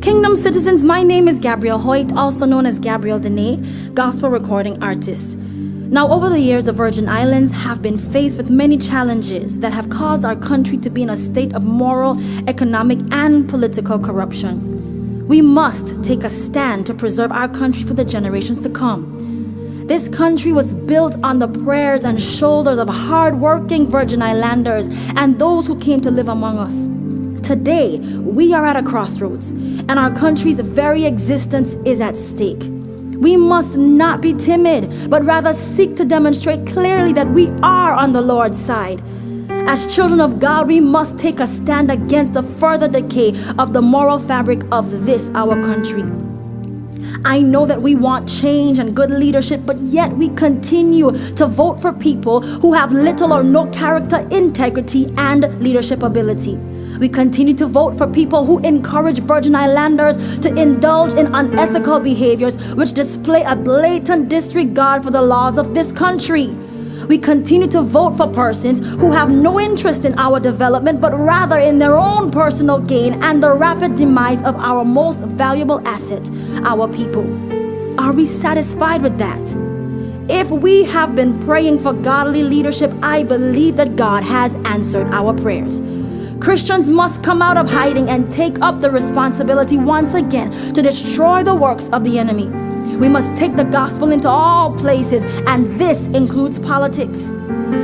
Kingdom citizens, my name is Gabrielle Hoyt, also known as Gabrielle Dene, gospel recording artist. Now, over the years, the Virgin Islands have been faced with many challenges that have caused our country to be in a state of moral, economic, and political corruption. We must take a stand to preserve our country for the generations to come. This country was built on the prayers and shoulders of hard-working Virgin Islanders and those who came to live among us. Today, we are at a crossroads, and our country's very existence is at stake. We must not be timid, but rather seek to demonstrate clearly that we are on the Lord's side. As children of God, we must take a stand against the further decay of the moral fabric of this, our country. I know that we want change and good leadership, but yet we continue to vote for people who have little or no character, integrity, and leadership ability. We continue to vote for people who encourage Virgin Islanders to indulge in unethical behaviors which display a blatant disregard for the laws of this country. We continue to vote for persons who have no interest in our development, but rather in their own personal gain and the rapid demise of our most valuable asset, our people. Are we satisfied with that? If we have been praying for godly leadership, I believe that God has answered our prayers. Christians must come out of hiding and take up the responsibility once again to destroy the works of the enemy. We must take the gospel into all places, and this includes politics.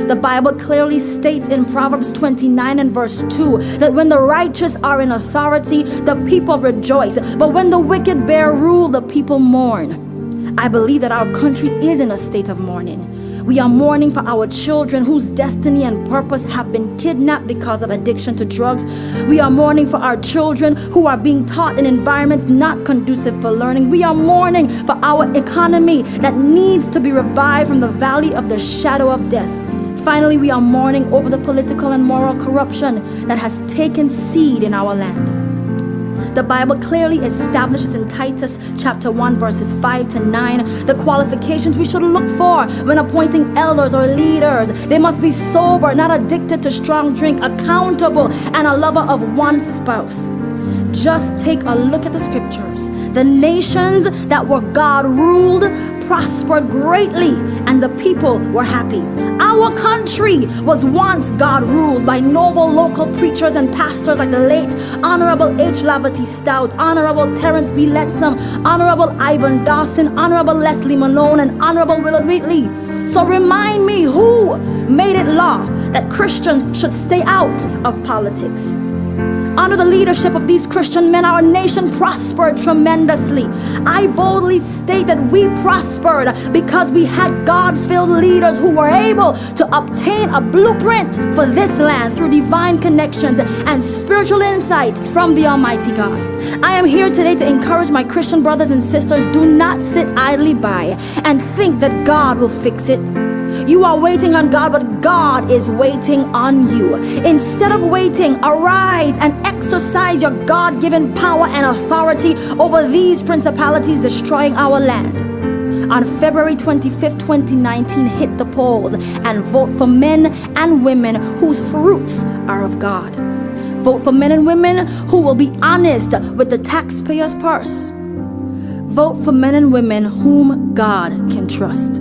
The Bible clearly states in Proverbs 29 and verse 2 that when the righteous are in authority, the people rejoice, but when the wicked bear rule, the people mourn. I believe that our country is in a state of mourning. We are mourning for our children whose destiny and purpose have been kidnapped because of addiction to drugs. We are mourning for our children who are being taught in environments not conducive for learning. We are mourning for our economy that needs to be revived from the valley of the shadow of death. Finally, we are mourning over the political and moral corruption that has taken seed in our land. The Bible clearly establishes in Titus chapter 1 verses 5 to 9 the qualifications we should look for when appointing elders or leaders. They must be sober, not addicted to strong drink, accountable, and a lover of one spouse. Just take a look at the scriptures. The nations that were God ruled prospered greatly, and the people were happy. Our country was once God ruled by noble local preachers and pastors like the late Honorable H. Lavity Stout, Honorable Terrence B. Lettsome, Honorable Ivan Dawson, Honorable Leslie Malone, and Honorable Willard Wheatley. So remind me, who made it law that Christians should stay out of politics? Under the leadership of these Christian men, our nation prospered tremendously. I boldly state that we prospered because we had God-filled leaders who were able to obtain a blueprint for this land through divine connections and spiritual insight from the Almighty God. I am here today to encourage my Christian brothers and sisters: do not sit idly by and think that God will fix it. You are waiting on God, but God is waiting on you. Instead of waiting, arise and exercise your God-given power and authority over these principalities destroying our land. On February 25th, 2019, hit the polls and vote for men and women whose fruits are of God. Vote for men and women who will be honest with the taxpayer's purse. Vote for men and women whom God can trust.